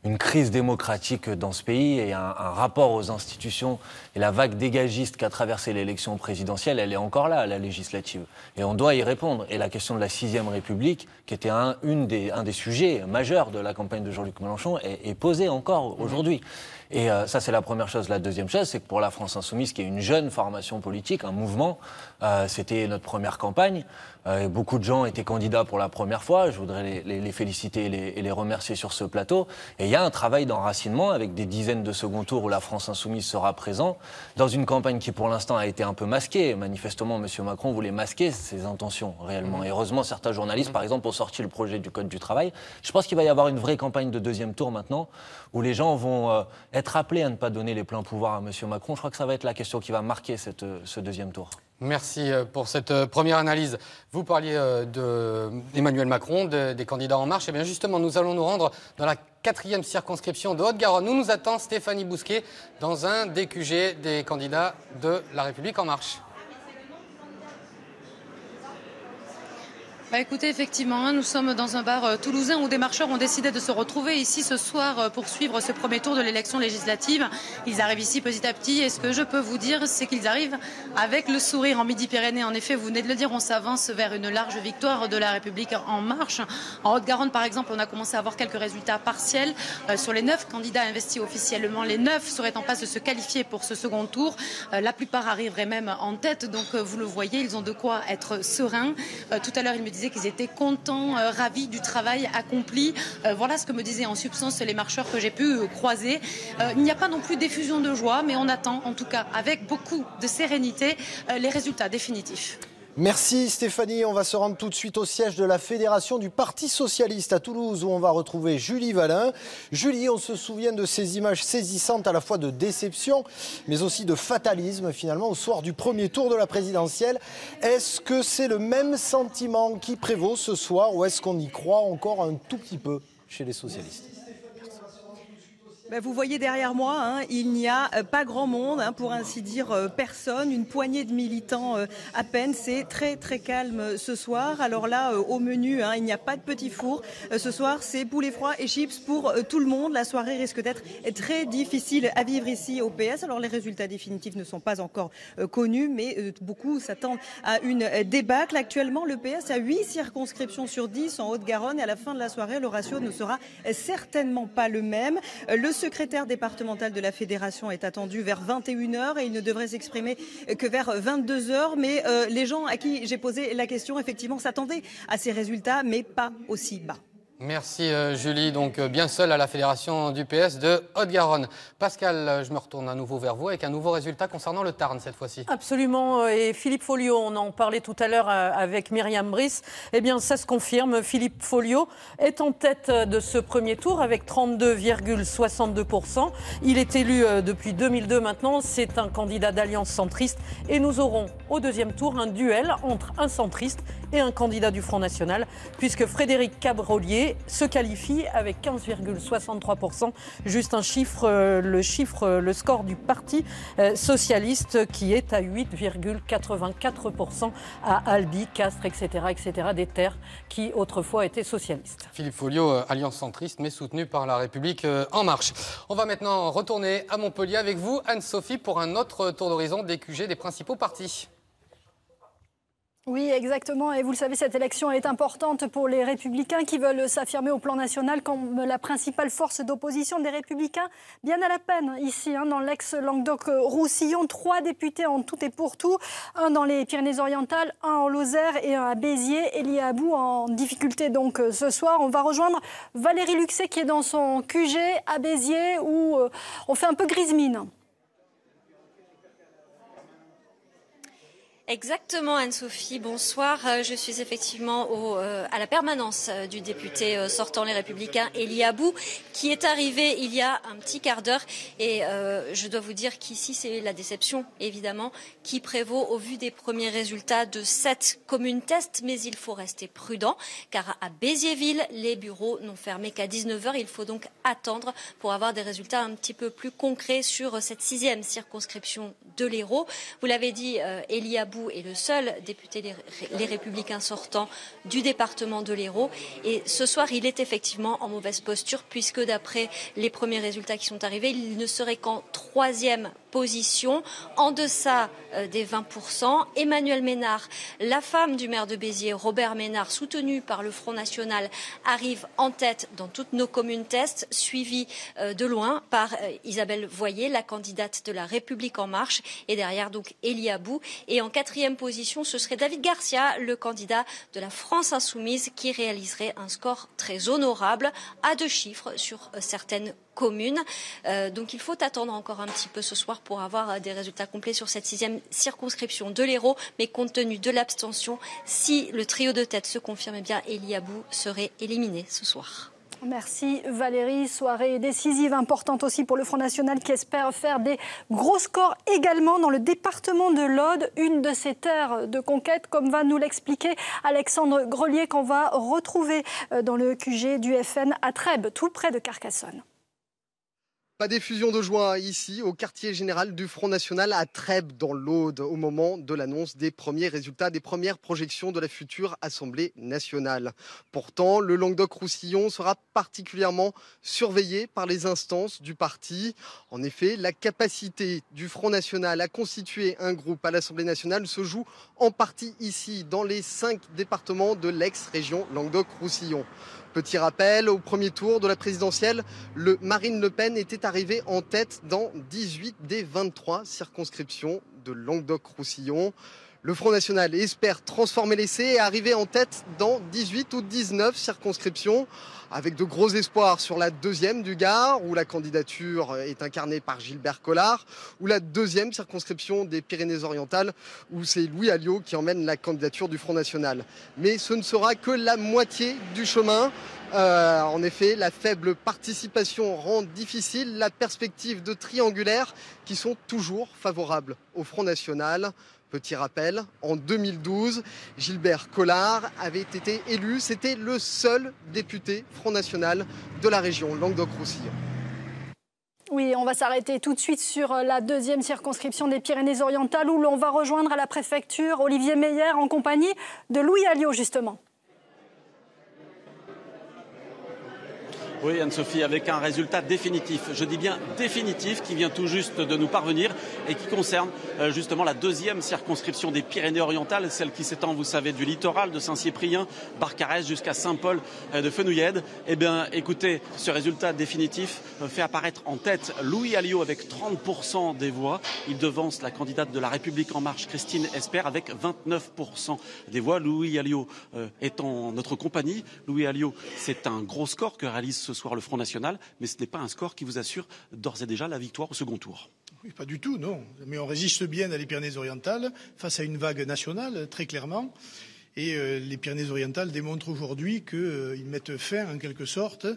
une crise démocratique dans ce pays et un rapport aux institutions. Et la vague dégagiste qu'a traversé l'élection présidentielle, elle est encore là, la législative. Et on doit y répondre. Et la question de la 6e République, qui était un des sujets majeurs de la campagne de Jean-Luc Mélenchon, est posée encore aujourd'hui. Et ça, c'est la première chose. La deuxième chose, c'est que pour la France insoumise, qui est une jeune formation politique, un mouvement, c'était notre première campagne. Et beaucoup de gens étaient candidats pour la première fois. Je voudrais les féliciter et les remercier sur ce plateau. Et il y a un travail d'enracinement avec des dizaines de second tours où la France insoumise sera présent dans une campagne qui, pour l'instant, a été un peu masquée. Manifestement, M. Macron voulait masquer ses intentions, réellement. Et heureusement, certains journalistes, par exemple, ont sorti le projet du Code du travail. Je pense qu'il va y avoir une vraie campagne de deuxième tour maintenant, où les gens vont être appelés à ne pas donner les pleins pouvoirs à M. Macron. Je crois que ça va être la question qui va marquer ce deuxième tour. Merci pour cette première analyse. Vous parliez d'Emmanuel Macron, des candidats En Marche. Et bien justement, nous allons nous rendre dans la 4e circonscription de Haute-Garonne. Où nous attend Stéphanie Bousquet dans un des QG des candidats de La République En Marche. Écoutez, effectivement, nous sommes dans un bar toulousain où des marcheurs ont décidé de se retrouver ici ce soir pour suivre ce premier tour de l'élection législative. Ils arrivent ici petit à petit et ce que je peux vous dire, c'est qu'ils arrivent avec le sourire en Midi-Pyrénées. En effet, vous venez de le dire, on s'avance vers une large victoire de La République En Marche. En Haute-Garonne, par exemple, on a commencé à avoir quelques résultats partiels. Sur les 9 candidats investis officiellement, les 9 seraient en passe de se qualifier pour ce second tour. La plupart arriveraient même en tête, donc vous le voyez, ils ont de quoi être sereins. Tout à l'heure, il me disait disaient qu'ils étaient contents, ravis du travail accompli. Voilà ce que me disaient en substance les marcheurs que j'ai pu croiser. Il n'y a pas non plus d'effusion de joie, mais on attend en tout cas avec beaucoup de sérénité les résultats définitifs. Merci Stéphanie, on va se rendre tout de suite au siège de la Fédération du Parti Socialiste à Toulouse où on va retrouver Julie Valin. Julie, on se souvient de ces images saisissantes à la fois de déception mais aussi de fatalisme finalement au soir du premier tour de la présidentielle. Est-ce que c'est le même sentiment qui prévaut ce soir ou est-ce qu'on y croit encore un tout petit peu chez les socialistes ? Vous voyez derrière moi, il n'y a pas grand monde, pour ainsi dire personne, une poignée de militants à peine. C'est très très calme ce soir. Alors là, au menu, il n'y a pas de petit four. Ce soir, c'est poulet froid et chips pour tout le monde. La soirée risque d'être très difficile à vivre ici au PS. Alors les résultats définitifs ne sont pas encore connus, mais beaucoup s'attendent à une débâcle. Actuellement, le PS a 8 circonscriptions sur 10 en Haute-Garonne et à la fin de la soirée, le ratio ne sera certainement pas le même. Le secrétaire départemental de la Fédération est attendu vers 21h et il ne devrait s'exprimer que vers 22h. Mais les gens à qui j'ai posé la question, effectivement, s'attendaient à ces résultats, mais pas aussi bas. Merci Julie, donc bien seule à la Fédération du PS de Haute-Garonne. Pascal, je me retourne à nouveau vers vous avec un nouveau résultat concernant le Tarn cette fois-ci. Absolument, et Philippe Folliot, on en parlait tout à l'heure avec Myriam Brice, eh bien ça se confirme, Philippe Folliot est en tête de ce premier tour avec 32,62%. Il est élu depuis 2002 maintenant, c'est un candidat d'Alliance centriste et nous aurons au deuxième tour un duel entre un centriste et un candidat du Front National, puisque Frédéric Cabrolier se qualifie avec 15,63%. Juste un chiffre, le score du Parti socialiste qui est à 8,84% à Albi, Castres, etc., des terres qui autrefois étaient socialistes. Philippe Folliot, Alliance centriste, mais soutenu par La République En Marche. On va maintenant retourner à Montpellier avec vous, Anne-Sophie, pour un autre tour d'horizon des QG des principaux partis. Oui, exactement. Et vous le savez, cette élection est importante pour les Républicains qui veulent s'affirmer au plan national comme la principale force d'opposition des Républicains. Bien à la peine ici, dans l'ex-Languedoc-Roussillon. 3 députés en tout et pour tout. Un dans les Pyrénées-Orientales, un en Lozère et un à Béziers. Elie Abou en difficulté donc ce soir. On va rejoindre Valérie Luxet qui est dans son QG à Béziers où on fait un peu grise mine. Exactement, Anne-Sophie, bonsoir. Je suis effectivement à la permanence du député sortant Les Républicains, Elie Abou, qui est arrivé il y a un petit quart d'heure. Et je dois vous dire qu'ici, c'est la déception, évidemment, qui prévaut au vu des premiers résultats de 7 communes tests. Mais il faut rester prudent, car à Béziéville, les bureaux n'ont fermé qu'à 19h. Il faut donc attendre pour avoir des résultats un petit peu plus concrets sur cette 6e circonscription de l'Hérault. Vous l'avez dit, Elie Abou est le seul député Les Républicains sortant du département de l'Hérault. Et ce soir, il est effectivement en mauvaise posture puisque d'après les premiers résultats qui sont arrivés, il ne serait qu'en 3e position, en deçà des 20%. Emmanuel Ménard, la femme du maire de Béziers, Robert Ménard, soutenue par le Front National, arrive en tête dans toutes nos communes tests, suivie de loin par Isabelle Voyer, la candidate de La République En Marche, et derrière donc Elie Abou. Et en 4e position, ce serait David Garcia, le candidat de la France Insoumise, qui réaliserait un score très honorable à 2 chiffres sur certaines communes. Donc il faut attendre encore un petit peu ce soir pour avoir des résultats complets sur cette 6e circonscription de l'Hérault. Mais compte tenu de l'abstention, si le trio de tête se confirme, eh bien Elie Abou serait éliminé ce soir. Merci Valérie. Soirée décisive, importante aussi pour le Front National qui espère faire des gros scores également dans le département de l'Aude, une de ses terres de conquête, comme va nous l'expliquer Alexandre Grelier, qu'on va retrouver dans le QG du FN à Trèbes, tout près de Carcassonne. Pas d'effusion de joie ici, au quartier général du Front National à Trèbes, dans l'Aude, au moment de l'annonce des premiers résultats, des premières projections de la future Assemblée nationale. Pourtant, le Languedoc-Roussillon sera particulièrement surveillé par les instances du parti. En effet, la capacité du Front National à constituer un groupe à l'Assemblée nationale se joue en partie ici, dans les 5 départements de l'ex-région Languedoc-Roussillon. Petit rappel, au premier tour de la présidentielle, Marine Le Pen était arrivée en tête dans 18 des 23 circonscriptions de Languedoc-Roussillon. Le Front National espère transformer l'essai et arriver en tête dans 18 ou 19 circonscriptions, avec de gros espoirs sur la deuxième du Gard, où la candidature est incarnée par Gilbert Collard, ou la deuxième circonscription des Pyrénées-Orientales, où c'est Louis Alliot qui emmène la candidature du Front National. Mais ce ne sera que la moitié du chemin. En effet, la faible participation rend difficile la perspective de triangulaires qui sont toujours favorables au Front National. Petit rappel, en 2012, Gilbert Collard avait été élu. C'était le seul député Front National de la région Languedoc-Roussillon. Oui, on va s'arrêter tout de suite sur la deuxième circonscription des Pyrénées-Orientales où l'on va rejoindre à la préfecture Olivier Meyer en compagnie de Louis Alliot, justement. Oui, Anne-Sophie, avec un résultat définitif, je dis bien définitif, qui vient tout juste de nous parvenir et qui concerne justement la deuxième circonscription des Pyrénées-Orientales, celle qui s'étend, vous savez, du littoral de Saint-Cyprien, Barcarès jusqu'à Saint-Paul de Fenouillède. Eh bien, écoutez, ce résultat définitif fait apparaître en tête Louis Alliot avec 30% des voix. Il devance la candidate de La République En Marche, Christine Esper, avec 29% des voix. Louis Alliot est en notre compagnie. Louis Alliot, c'est un gros score que réalise ce soir le Front National, mais ce n'est pas un score qui vous assure d'ores et déjà la victoire au second tour. Oui, pas du tout, non. Mais on résiste bien dans les Pyrénées-Orientales face à une vague nationale, très clairement. Et les Pyrénées-Orientales démontrent aujourd'hui qu'ils mettent fin, en quelque sorte,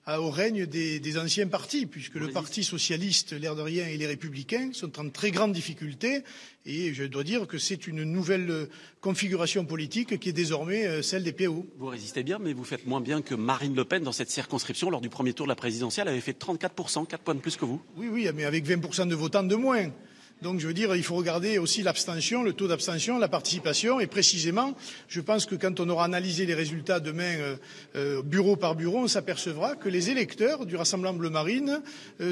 au règne des anciens partis, puisque le Parti socialiste, l'air de rien, et les Républicains sont en très grande difficulté. Et je dois dire que c'est une nouvelle configuration politique qui est désormais celle des PO. Vous résistez bien, mais vous faites moins bien que Marine Le Pen dans cette circonscription. Lors du premier tour de la présidentielle, elle avait fait 34%, 4 points de plus que vous. Oui, mais avec 20% de votants de moins. Donc je veux dire, il faut regarder aussi l'abstention, le taux d'abstention, la participation. Et précisément, je pense que quand on aura analysé les résultats demain, bureau par bureau, on s'apercevra que les électeurs du Rassemblement Bleu Marine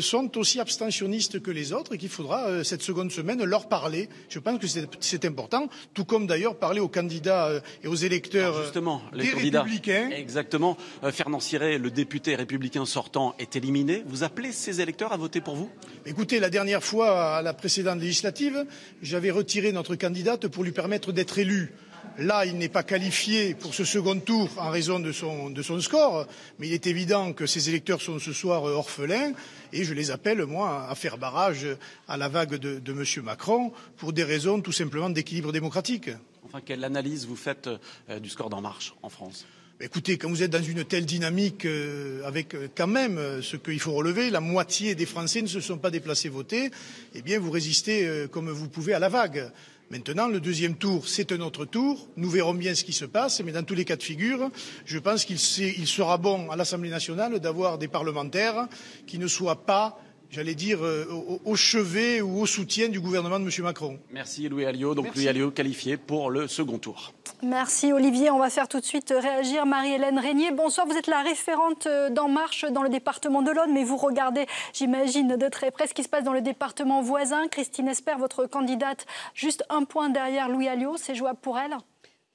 sont aussi abstentionnistes que les autres et qu'il faudra, cette seconde semaine, leur parler. Je pense que c'est important, tout comme d'ailleurs parler aux candidats et aux électeurs. Alors justement, les des candidats, Républicains. Exactement. Fernand Siré, le député républicain sortant, est éliminé. Vous appelez ces électeurs à voter pour vous? Écoutez, la dernière fois, à la précédente législative, j'avais retiré notre candidate pour lui permettre d'être élu. Là, il n'est pas qualifié pour ce second tour en raison de son score, mais il est évident que ces électeurs sont ce soir orphelins et je les appelle, moi, à faire barrage à la vague de M. Macron pour des raisons tout simplement d'équilibre démocratique. Enfin, quelle analyse vous faites du score d'En Marche en France? Écoutez, quand vous êtes dans une telle dynamique, avec quand même ce qu'il faut relever, la moitié des Français ne se sont pas déplacés voter, eh bien vous résistez comme vous pouvez à la vague. Maintenant, le deuxième tour, c'est un autre tour. Nous verrons bien ce qui se passe, mais dans tous les cas de figure, je pense qu'il sera bon à l'Assemblée nationale d'avoir des parlementaires qui ne soient pas, j'allais dire, au chevet ou au soutien du gouvernement de M. Macron. Merci Louis Alliot. Donc Merci. Louis Alliot qualifié pour le second tour. Merci Olivier. On va faire tout de suite réagir Marie-Hélène Régnier. Bonsoir, vous êtes la référente d'En Marche dans le département de l'Aude, mais vous regardez, j'imagine, de très près ce qui se passe dans le département voisin. Christine Esper, votre candidate, juste un point derrière Louis Alliot, c'est jouable pour elle?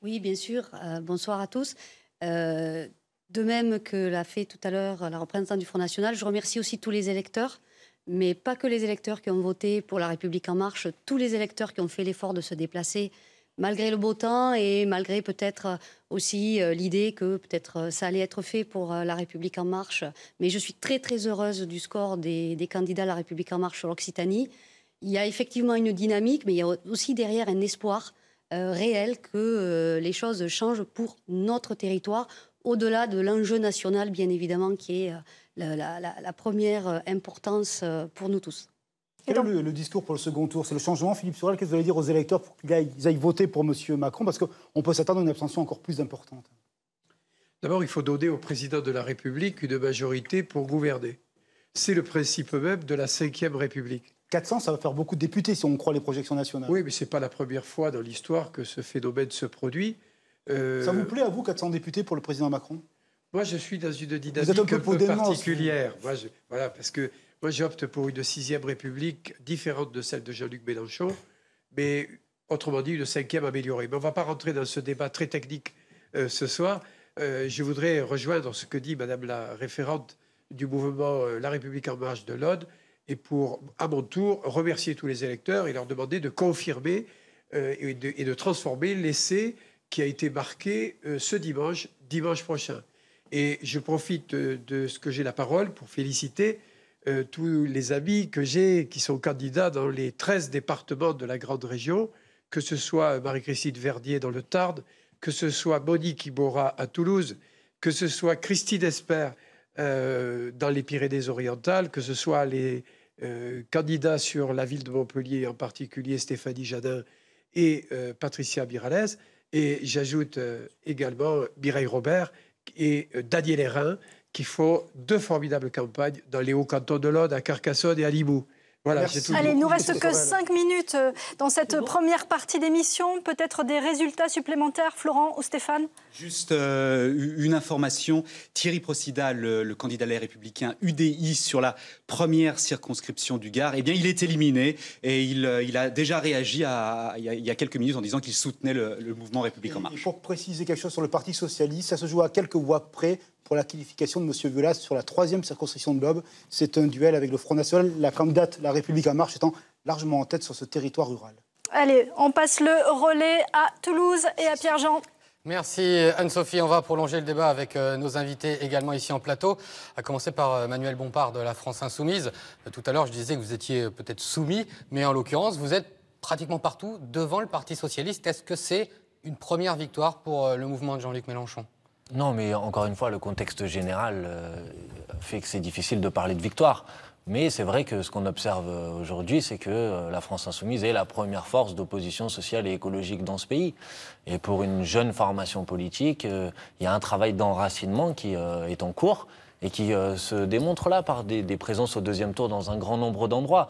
Oui, bien sûr. Bonsoir à tous. De même que l'a fait tout à l'heure la représentante du Front National, je remercie aussi tous les électeurs, mais pas que les électeurs qui ont voté pour La République En Marche, tous les électeurs qui ont fait l'effort de se déplacer malgré le beau temps et malgré peut-être aussi l'idée que peut-être ça allait être fait pour La République En Marche. Mais je suis très très heureuse du score des candidats à La République En Marche sur l'Occitanie. Il y a effectivement une dynamique, mais il y a aussi derrière un espoir réel que les choses changent pour notre territoire, au-delà de l'enjeu national, bien évidemment, qui est la première importance pour nous tous. Quel est le discours pour le second tour? C'est le changement, Philippe Sorel. Qu'est-ce que vous allez dire aux électeurs pour qu'ils aillent voter pour M. Macron? Parce qu'on peut s'attendre à une abstention encore plus importante. D'abord, il faut donner au président de la République une majorité pour gouverner. C'est le principe même de la Ve République. 400, ça va faire beaucoup de députés si on croit les projections nationales. Oui, mais ce n'est pas la première fois dans l'histoire que ce phénomène se produit. Ça vous plaît à vous, 400 députés pour le président Macron? Moi, je suis dans une dynamique Vous êtes un peu particulière. Voilà, parce que moi, j'opte pour une 6e République différente de celle de Jean-Luc Mélenchon, mais autrement dit, une 5e améliorée. Mais on ne va pas rentrer dans ce débat très technique ce soir. Je voudrais rejoindre ce que dit Madame la référente du mouvement La République En Marche de l'Aude et pour, à mon tour, remercier tous les électeurs et leur demander de confirmer et de transformer l'essai qui a été marqué ce dimanche prochain. Et je profite de ce que j'ai la parole pour féliciter tous les amis que j'ai qui sont candidats dans les 13 départements de la grande région, que ce soit Marie-Christine Verdier dans le Tarn, que ce soit Monique Iborra à Toulouse, que ce soit Christine Espert dans les Pyrénées-Orientales, que ce soit les candidats sur la ville de Montpellier, en particulier Stéphanie Jadin et Patricia Biralez. Et j'ajoute également Mireille Robert et Daniel Hérin, qui font 2 formidables campagnes dans les hauts cantons de l'Aude, à Carcassonne et à Limoux. Voilà, allez, il ne nous reste que 5 minutes dans cette première partie d'émission. Peut-être des résultats supplémentaires, Florent ou Stéphane? Juste une information. Thierry Procida, le candidat Les Républicains UDI sur la première circonscription du Gard, eh bien, il est éliminé et il a déjà réagi il y a quelques minutes en disant qu'il soutenait le mouvement République En Marche. Et pour préciser quelque chose sur le Parti Socialiste, ça se joue à quelques voix près pour la qualification de M. Violas sur la 3e circonscription de l'Aube. C'est un duel avec le Front National, la candidate La République En Marche étant largement en tête sur ce territoire rural. Allez, on passe le relais à Toulouse et à Pierre-Jean. Merci Anne-Sophie. On va prolonger le débat avec nos invités également ici en plateau, à commencer par Manuel Bompard de la France Insoumise. Tout à l'heure, je disais que vous étiez peut-être soumis, mais en l'occurrence, vous êtes pratiquement partout devant le Parti Socialiste. Est-ce que c'est une première victoire pour le mouvement de Jean-Luc Mélenchon ? Non, mais encore une fois, le contexte général fait que c'est difficile de parler de victoire. Mais c'est vrai que ce qu'on observe aujourd'hui, c'est que la France Insoumise est la première force d'opposition sociale et écologique dans ce pays. Et pour une jeune formation politique, il y a un travail d'enracinement qui est en cours et qui se démontre là par des présences au 2e tour dans un grand nombre d'endroits.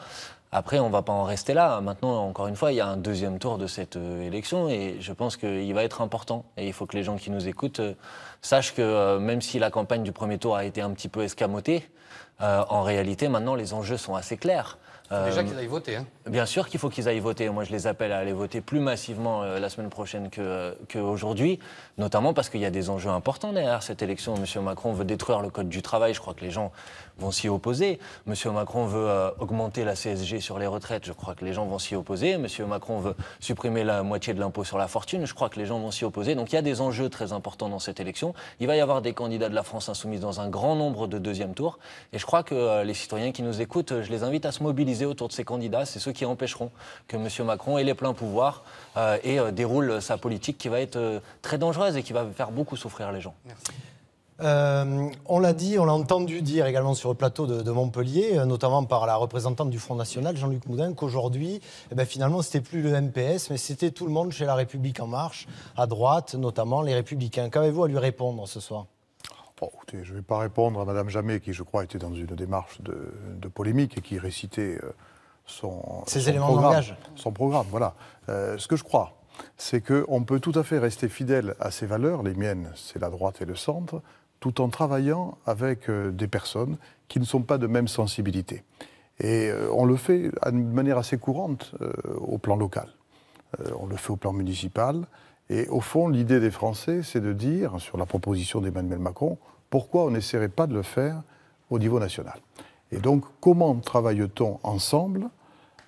Après, on ne va pas en rester là. Maintenant, encore une fois, il y a un 2e tour de cette élection et je pense qu'il va être important. Et il faut que les gens qui nous écoutent sachent que même si la campagne du 1er tour a été un petit peu escamotée, en réalité, maintenant, les enjeux sont assez clairs. Déjà qu'ils aillent voter. Hein. Bien sûr qu'il faut qu'ils aillent voter. Moi, je les appelle à aller voter plus massivement la semaine prochaine qu'aujourd'hui, notamment parce qu'il y a des enjeux importants derrière cette élection. M. Macron veut détruire le code du travail. Je crois que les gens vont s'y opposer. M. Macron veut augmenter la CSG sur les retraites. Je crois que les gens vont s'y opposer. M. Macron veut supprimer la moitié de l'impôt sur la fortune. Je crois que les gens vont s'y opposer. Donc il y a des enjeux très importants dans cette élection. Il va y avoir des candidats de la France Insoumise dans un grand nombre de 2e tours. Et je crois que les citoyens qui nous écoutent, je les invite à se mobiliser autour de ces candidats. C'est ceux qui empêcheront que M. Macron ait les pleins pouvoirs et déroule sa politique qui va être très dangereuse et qui va faire beaucoup souffrir les gens. Merci. On l'a dit, on l'a entendu dire également sur le plateau de Montpellier, notamment par la représentante du Front National, Jean-Luc Moudin, qu'aujourd'hui, finalement, c'était plus le MPS, mais c'était tout le monde chez La République En Marche, à droite, notamment les Républicains. Qu'avez-vous à lui répondre ce soir ? Bon, écoutez, je ne vais pas répondre à Mme Jamet, qui, je crois, était dans une démarche de polémique et qui récitait son éléments de langage. Son programme, voilà. Ce que je crois, c'est qu'on peut tout à fait rester fidèle à ses valeurs, les miennes, c'est la droite et le centre, tout en travaillant avec des personnes qui ne sont pas de même sensibilité. Et on le fait de manière assez courante au plan local. On le fait au plan municipal. Et au fond, l'idée des Français, c'est de dire, sur la proposition d'Emmanuel Macron, pourquoi on n'essaierait pas de le faire au niveau national. Et donc, comment travaille-t-on ensemble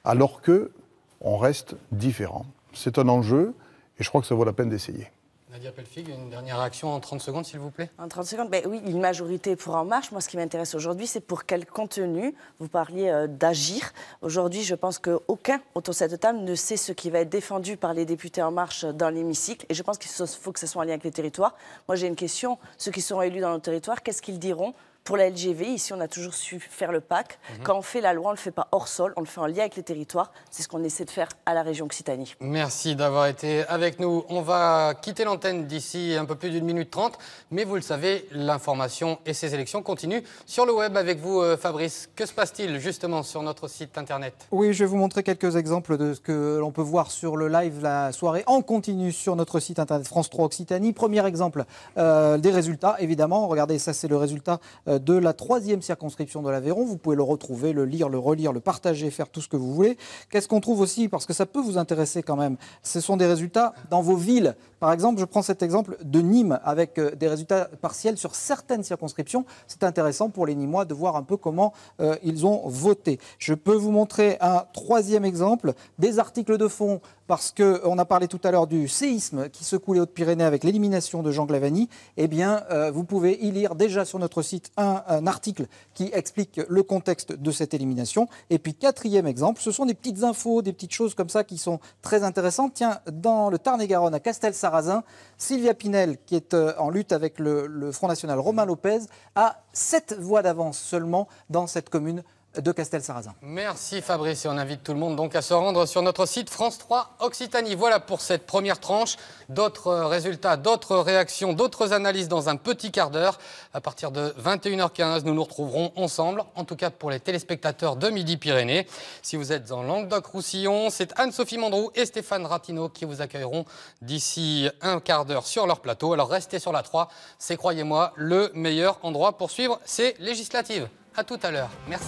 alors qu'on reste différents ? C'est un enjeu et je crois que ça vaut la peine d'essayer. Nadia Pelfig, une dernière réaction en 30 secondes, s'il vous plaît. En 30 secondes, oui, une majorité pour En Marche. Moi, ce qui m'intéresse aujourd'hui, c'est pour quel contenu. Vous parliez d'agir. Aujourd'hui, je pense qu'aucun autour de cette table ne sait ce qui va être défendu par les députés En Marche dans l'hémicycle. Et je pense qu'il faut que ce soit en lien avec les territoires. Moi, j'ai une question. Ceux qui seront élus dans nos territoires, qu'est-ce qu'ils diront ? Pour la LGV, ici, on a toujours su faire le PAC. Quand on fait la loi, on ne le fait pas hors sol, on le fait en lien avec les territoires. C'est ce qu'on essaie de faire à la région Occitanie. Merci d'avoir été avec nous. On va quitter l'antenne d'ici un peu plus d'1 minute 30. Mais vous le savez, l'information et ces élections continuent sur le web avec vous, Fabrice. Que se passe-t-il justement sur notre site internet ? Oui, je vais vous montrer quelques exemples de ce que l'on peut voir sur le live, la soirée en continu sur notre site internet France 3 Occitanie. Premier exemple des résultats, évidemment. Regardez, ça c'est le résultat de la 3e circonscription de l'Aveyron. Vous pouvez le retrouver, le lire, le relire, le partager, faire tout ce que vous voulez. Qu'est-ce qu'on trouve aussi, parce que ça peut vous intéresser quand même, ce sont des résultats dans vos villes. Par exemple, je prends cet exemple de Nîmes avec des résultats partiels sur certaines circonscriptions. C'est intéressant pour les Nîmois de voir un peu comment ils ont voté. Je peux vous montrer un 3e exemple, des articles de fond, parce qu'on a parlé tout à l'heure du séisme qui secoue les Hautes-Pyrénées avec l'élimination de Jean Glavany. Eh bien, vous pouvez y lire déjà sur notre site un article qui explique le contexte de cette élimination. Et puis, 4e exemple, ce sont des petites infos, des petites choses comme ça qui sont très intéressantes. Tiens, dans le Tarn-et-Garonne, à Castelsarrasin, Sylvia Pinel, qui est en lutte avec le Front National Romain Lopez, a 7 voix d'avance seulement dans cette commune de Castelsarrasin. Merci Fabrice et on invite tout le monde donc à se rendre sur notre site France 3 Occitanie. Voilà pour cette première tranche. D'autres résultats, d'autres réactions, d'autres analyses dans un petit quart d'heure. À partir de 21h15, nous nous retrouverons ensemble, en tout cas pour les téléspectateurs de Midi-Pyrénées. Si vous êtes en Languedoc-Roussillon, c'est Anne-Sophie Mandroux et Stéphane Ratineau qui vous accueilleront d'ici un quart d'heure sur leur plateau. Alors restez sur la 3, c'est croyez-moi le meilleur endroit pour suivre ces législatives. À tout à l'heure. Merci.